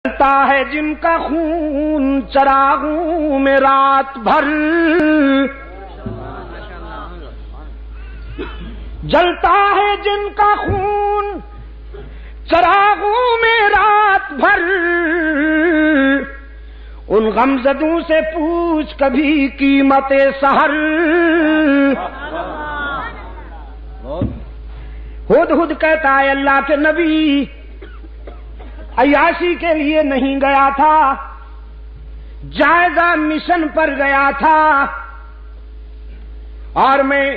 جلتا ہے جن کا خون چراغوں میں رات بھر، جلتا ہے جن کا خون چراغوں میں رات بھر، ان غمزدوں سے پوچھ کبھی قیمت سحر۔ ہدہد کہتا ہے اللہ کے نبی عیاشی کے لیے نہیں گیا تھا، جائزہ مشن پر گیا تھا، اور میں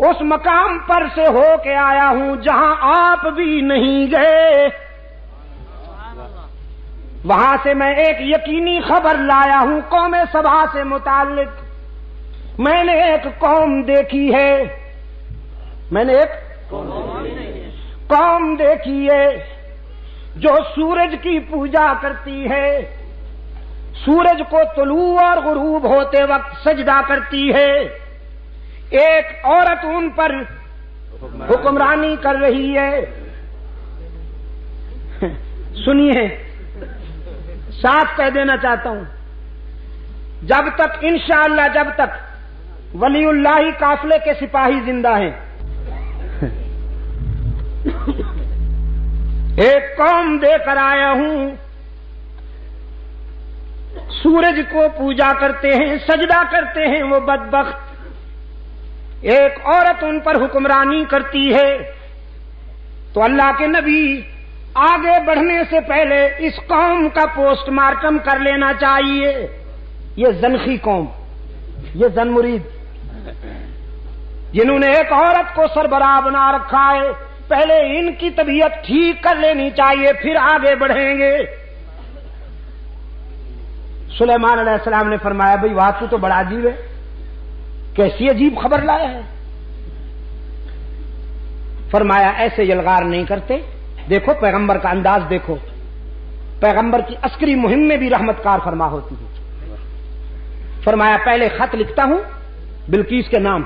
اس مقام پر سے ہو کے آیا ہوں جہاں آپ بھی نہیں گئے۔ وہاں سے میں ایک یقینی خبر لایا ہوں قوم سبا سے متعلق۔ میں نے ایک قوم دیکھی ہے، میں نے ایک قوم دیکھی ہے جو سورج کی پوجا کرتی ہے، سورج کو طلوع اور غروب ہوتے وقت سجدہ کرتی ہے۔ ایک عورت ان پر حکمرانی کر رہی ہے۔ سنیے، صاف کہہ دینا چاہتا ہوں، جب تک انشاءاللہ جب تک ولی اللہ قافلے کے سپاہی زندہ ہیں، ایک قوم دے کر آیا ہوں، سورج کو پوجا کرتے ہیں، سجدہ کرتے ہیں وہ بدبخت۔ ایک عورت ان پر حکمرانی کرتی ہے، تو اللہ کے نبی آگے بڑھنے سے پہلے اس قوم کا پوسٹ مارٹم کر لینا چاہیے۔ یہ زنخی قوم، یہ زن مرید، جنہوں نے ایک عورت کو سربراہ بنا رکھا ہے، پہلے ان کی طبیعت ٹھیک کر لینی چاہیے، پھر آگے بڑھیں گے۔ سلیمان علیہ السلام نے فرمایا بھئی واہ تو بڑا عجیب ہے، کیسی عجیب خبر لایا ہے۔ فرمایا ایسے یلغار نہیں کرتے، دیکھو پیغمبر کا انداز دیکھو، پیغمبر کی عسکری مہم میں بھی رحمت کار فرما ہوتی ہے۔ فرمایا پہلے خط لکھتا ہوں بلقیس کے نام،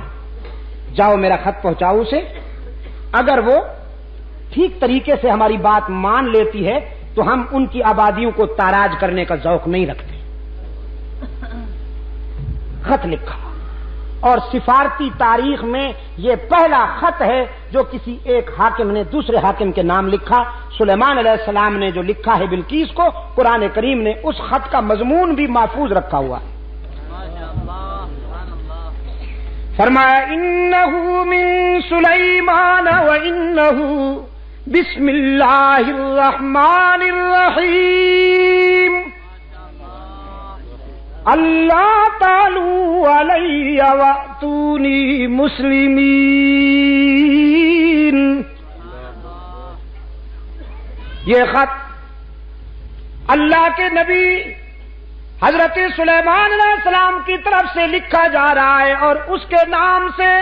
جاؤ میرا خط پہنچاؤ اسے، اگر وہ ٹھیک طریقے سے ہماری بات مان لیتی ہے تو ہم ان کی آبادیوں کو تاراج کرنے کا ذوق نہیں رکھتے۔ خط لکھا، اور سفارتی تاریخ میں یہ پہلا خط ہے جو کسی ایک حاکم نے دوسرے حاکم کے نام لکھا۔ سلیمان علیہ السلام نے جو لکھا ہے بلقیس کو، قرآن کریم نے اس خط کا مضمون بھی محفوظ رکھا ہوا ہے۔ فرمایا انہ من سلیمان وانہ بسم اللہ الرحمن الرحیم اللہ تعالی علی واتونی مسلمین۔ یہ خط اللہ کے نبی حضرت سلیمان علیہ السلام کی طرف سے لکھا جا رہا ہے، اور اس کے نام سے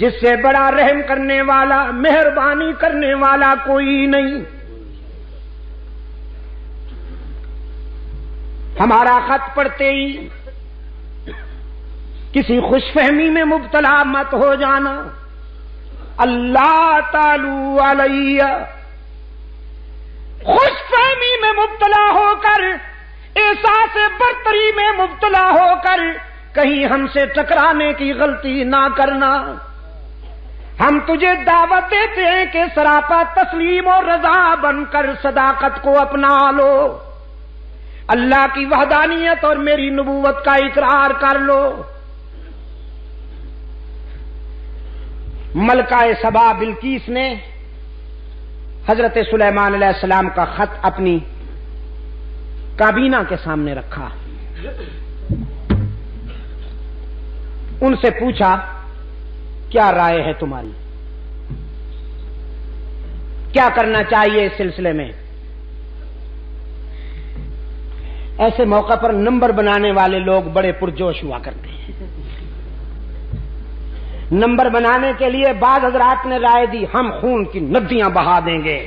جس سے بڑا رحم کرنے والا، مہربانی کرنے والا کوئی نہیں۔ ہمارا خط پڑھتے ہی کسی خوش فہمی میں مبتلا مت ہو جانا۔ اللہ تعالی علیہ، خوش فہمی میں مبتلا ہو کر، احساس برتری میں مبتلا ہو کر کہیں ہم سے ٹکرانے کی غلطی نہ کرنا۔ ہم تجھے دعوت دیتے ہیں کہ سراپا تسلیم اور رضا بن کر صداقت کو اپنا لو، اللہ کی وحدانیت اور میری نبوت کا اقرار کر لو۔ ملکہ سبا بلقیس نے حضرت سلیمان علیہ السلام کا خط اپنی کابینہ کے سامنے رکھا، ان سے پوچھا کیا رائے ہے تمہاری، کیا کرنا چاہیے اس سلسلے میں۔ ایسے موقع پر نمبر بنانے والے لوگ بڑے پرجوش ہوا کرتے ہیں۔ نمبر بنانے کے لیے بعض حضرات نے رائے دی ہم خون کی ندیاں بہا دیں گے،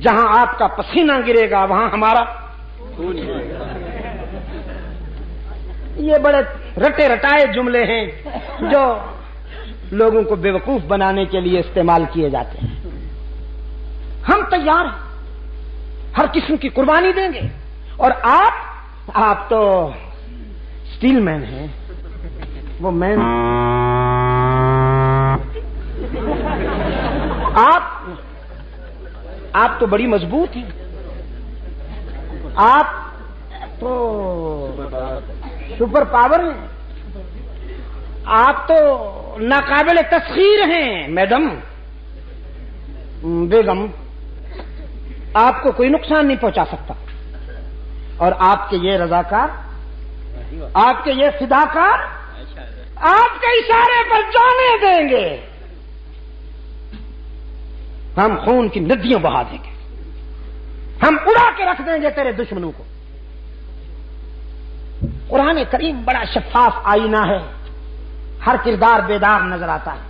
جہاں آپ کا پسینہ گرے گا وہاں ہمارا۔ یہ بڑے رٹے رٹائے جملے ہیں جو لوگوں کو بیوقوف بنانے کے لیے استعمال کیے جاتے ہیں۔ ہم تیار ہیں، ہر قسم کی قربانی دیں گے. اور آپ تو اسٹیل مین ہیں. وہ مین آپ تو بڑی مضبوط ہیں. آپ تو سپر پاور ہیں. آپ تو ناقابل تسخیر ہیں میڈم بیگم. آپ کو کوئی نقصان نہیں پہنچا سکتا. اور آپ کے یہ رضاکار، آپ کے یہ فداکار آپ کے اشارے پر جانے دیں گے. ہم خون کی ندیاں بہا دیں گے. ہم اڑا کے رکھ دیں گے تیرے دشمنوں کو. قرآن کریم بڑا شفاف آئینہ ہے. ہر کردار بیدار نظر آتا ہے.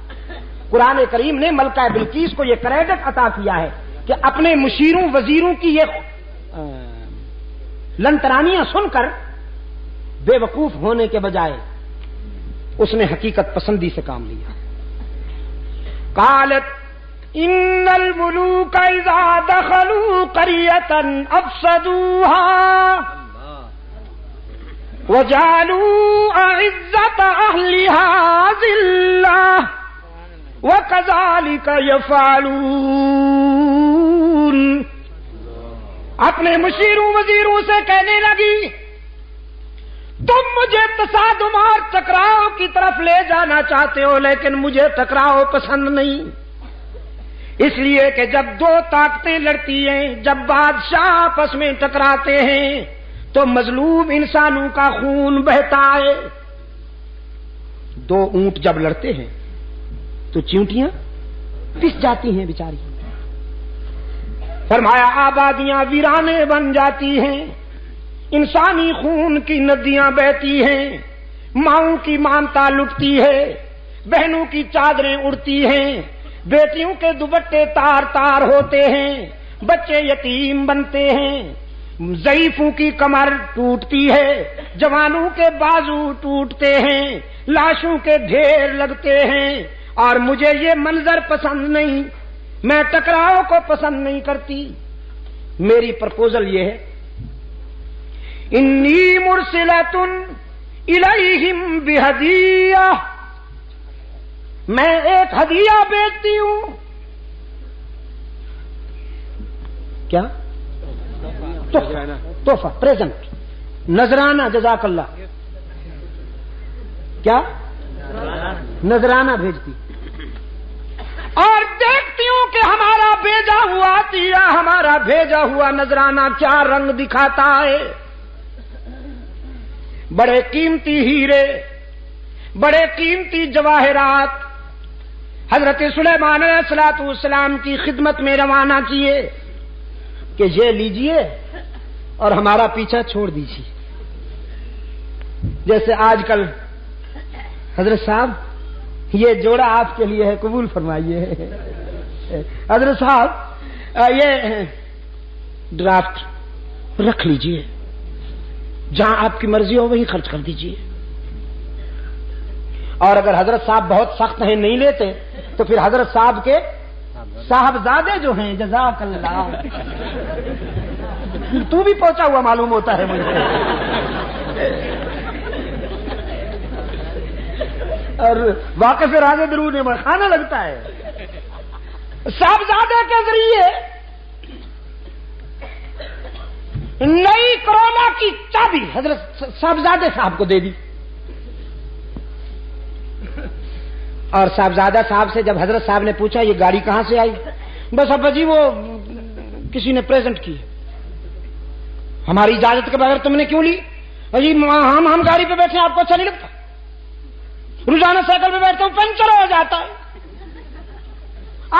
قرآن کریم نے ملکہ بلقیس کو یہ کریڈٹ عطا کیا ہے کہ اپنے مشیروں وزیروں کی یہ لنترانیاں سن کر بے وقوف ہونے کے بجائے اس نے حقیقت پسندی سے کام لیا. قالت ان الملوک اذا دخلوا قریۃ افسدوها وجعلوا اعزۃ اہلها ذلہ وَكَذَلِكَ يَفْعَلُونَ. اپنے مشیروں وزیروں سے کہنے لگی تم مجھے تصادم اور ٹکراؤ کی طرف لے جانا چاہتے ہو لیکن مجھے ٹکراؤ پسند نہیں. اس لیے کہ جب دو طاقتیں لڑتی ہیں، جب بادشاہ آپس میں ٹکراتے ہیں تو مظلوم انسانوں کا خون بہتا ہے. دو اونٹ جب لڑتے ہیں تو چیونٹیاں پس جاتی ہیں بیچاری. فرمایا آبادیاں ویرانے بن جاتی ہیں، انسانی خون کی ندیاں بہتی ہیں، ماؤں کی مامتا لٹتی ہے، بہنوں کی چادریں اڑتی ہیں، بیٹیوں کے دوپٹے تار تار ہوتے ہیں، بچے یتیم بنتے ہیں، ضعیفوں کی کمر ٹوٹتی ہے، جوانوں کے بازو ٹوٹتے ہیں، لاشوں کے ڈھیر لگتے ہیں. اور مجھے یہ منظر پسند نہیں، میں ٹکراؤ کو پسند نہیں کرتی. میری پرپوزل یہ ہے انی مرسلۃ الیہم بہدیہ، میں ایک ہدیہ بھیجتی ہوں. کیا؟ تحفہ، پریزنٹ، نذرانہ. جزاک اللہ. کیا؟ نذرانہ بھیجتی اور دیکھتی ہوں کہ ہمارا بھیجا ہوا عطیہ، ہمارا بھیجا ہوا نذرانہ کیا رنگ دکھاتا ہے. بڑے قیمتی ہیرے، بڑے قیمتی جواہرات حضرت سلیمان علیہ الصلوۃ والسلام کی خدمت میں روانہ کیے کہ یہ لیجئے اور ہمارا پیچھا چھوڑ دیجیے. جیسے آج کل حضرت صاحب یہ جوڑا آپ کے لیے ہے، قبول فرمائیے. حضرت صاحب یہ ڈرافٹ رکھ لیجئے، جہاں آپ کی مرضی ہو وہیں خرچ کر دیجئے. اور اگر حضرت صاحب بہت سخت ہیں نہیں لیتے تو پھر حضرت صاحب کے صاحبزادے جو ہیں، جزاک اللہ، تو بھی پہنچا ہوا معلوم ہوتا ہے مجھے. اور واقف راز درود میں خانہ لگتا ہے. صاحبزادے کے ذریعے نئی کرونا کی چابی حضرت صاحبزادے صاحب کو دے دی. اور صاحبزادہ صاحب سے جب حضرت صاحب نے پوچھا یہ گاڑی کہاں سے آئی، بس ابا جی وہ کسی نے پریزنٹ کی، ہماری اجازت کے بغیر تم نے کیوں لی؟ جی ہم گاڑی پہ بیٹھے آپ کو اچھا نہیں لگتا؟ روزانہ سائیکل پہ بیٹھتا ہوں پنچر ہو جاتا ہے،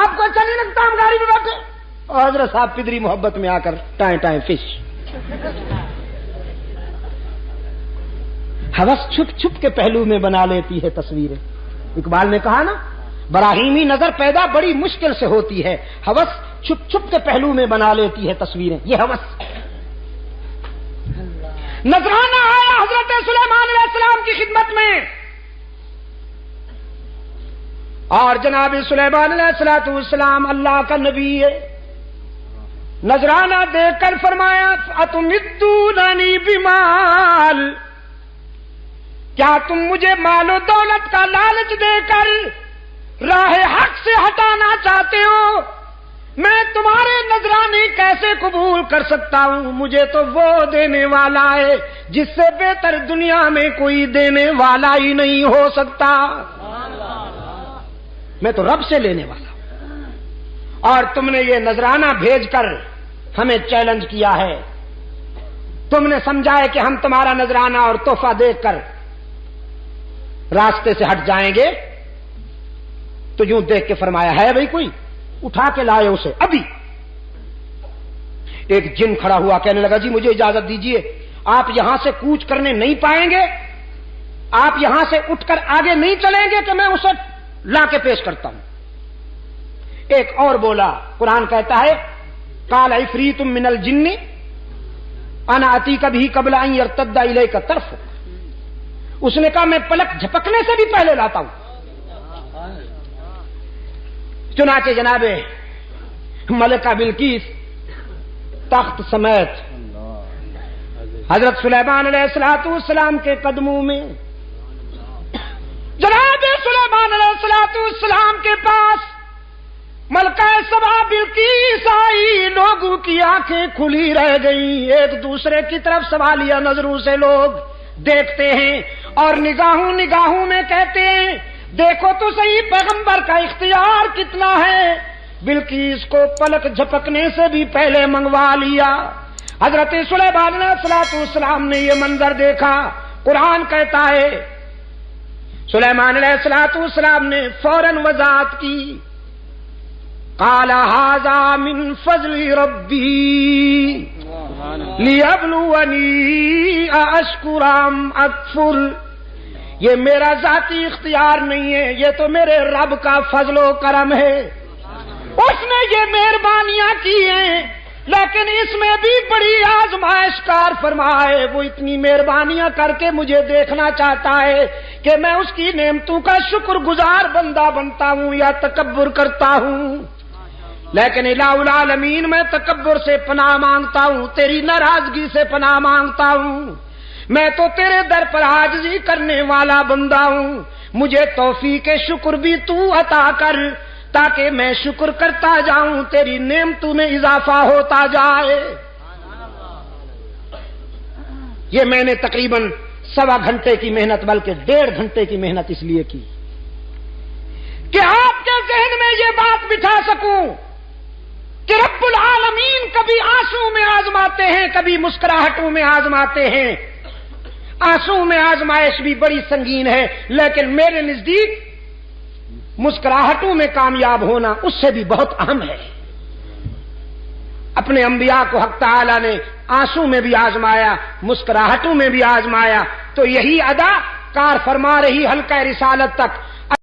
آپ کو اچھا نہیں لگتا ہم گاڑی پہ بیٹھے؟ اور حضرت صاحب پدری محبت میں آ کر ٹائیں ٹائیں فش. ہوس چھپ چھپ کے پہلو میں بنا لیتی ہے تصویریں. اقبال نے کہا نا براہیمی نظر پیدا بڑی مشکل سے ہوتی ہے، ہوس چھپ چھپ کے پہلو میں بنا لیتی ہے تصویریں. یہ ہوس. نذرانہ آیا حضرت سلیمان علیہ السلام کی خدمت میں، اور جناب سلیمان علیہ السلام اللہ کا نبی ہے، نذرانہ دے کر فرمایا اتمدوننی بمال، کیا تم مجھے مال و دولت کا لالچ دے کر راہ حق سے ہٹانا چاہتے ہو؟ میں تمہارے نذرانے کیسے قبول کر سکتا ہوں؟ مجھے تو وہ دینے والا ہے جس سے بہتر دنیا میں کوئی دینے والا ہی نہیں ہو سکتا۔ میں تو رب سے لینے والا ہوں، اور تم نے یہ نذرانہ بھیج کر ہمیں چیلنج کیا ہے۔ تم نے سمجھا ہے کہ ہم تمہارا نذرانہ اور تحفہ دیکھ کر راستے سے ہٹ جائیں گے، تو یوں دیکھ کے فرمایا ہے بھائی کوئی؟ اٹھا کے لائے اسے ابھی۔ ایک جن کھڑا ہوا کہنے لگا جی مجھے اجازت دیجئے، آپ یہاں سے کوچ کرنے نہیں پائیں گے، آپ یہاں سے اٹھ کر آگے نہیں چلیں گے کہ میں اسے لا کے پیش کرتا ہوں۔ ایک اور بولا، قرآن کہتا ہے قال عفریت من الجن انا اتیک بہ قبل ان یرتد الیک طرفک، اس نے کہا میں پلک جھپکنے سے بھی پہلے لاتا ہوں۔ چنانچہ جناب ملکہ بلقیس تخت سمیت حضرت سلیمان علیہ السلام کے قدموں میں، جناب سلیمان علیہ السلام کے پاس ملکہ سبا بلقیس آئی، لوگوں کی آنکھیں کھلی رہ گئیں، ایک دوسرے کی طرف سوالیہ نظروں سے لوگ دیکھتے ہیں اور نگاہوں میں کہتے ہیں دیکھو تو صحیح پیغمبر کا اختیار کتنا ہے، بلقیس کو پلک جھپکنے سے بھی پہلے منگوا لیا۔ حضرت سلیمان علیہ السلام نے یہ منظر دیکھا، قرآن کہتا ہے سلیمان علیہ السلام نے فوراً وضاحت کی، قال ھذا من فضل ربی لیبلونی ااشکر ام اکفر، یہ میرا ذاتی اختیار نہیں ہے، یہ تو میرے رب کا فضل و کرم ہے، اس نے یہ مہربانیاں کی ہیں، لیکن اس میں بھی بڑی آزمائش کار فرمائے، وہ اتنی مہربانیاں کر کے مجھے دیکھنا چاہتا ہے کہ میں اس کی نعمتوں کا شکر گزار بندہ بنتا ہوں یا تکبر کرتا ہوں۔ لیکن الہ العالمین میں تکبر سے پناہ مانگتا ہوں، تیری ناراضگی سے پناہ مانگتا ہوں، میں تو تیرے در پر عاجزی کرنے والا بندہ ہوں، مجھے توفیق شکر بھی تو عطا کر تاکہ میں شکر کرتا جاؤں، تیری نعمتوں میں اضافہ ہوتا جائے۔ یہ میں نے تقریباً 1.25 گھنٹے کی محنت، بلکہ 1.5 گھنٹے کی محنت اس لیے کی کہ آپ کے ذہن میں یہ بات بٹھا سکوں کہ رب العالمین کبھی آنسو میں آزماتے ہیں، کبھی مسکراہٹوں میں آزماتے ہیں۔ آنسو میں آزمائش بھی بڑی سنگین ہے، لیکن میرے نزدیک مسکراہٹوں میں کامیاب ہونا اس سے بھی بہت اہم ہے۔ اپنے انبیاء کو حق تعالی نے آنسو میں بھی آزمایا، مسکراہٹوں میں بھی آزمایا، تو یہی ادا کار فرما رہی حلقہ رسالت تک۔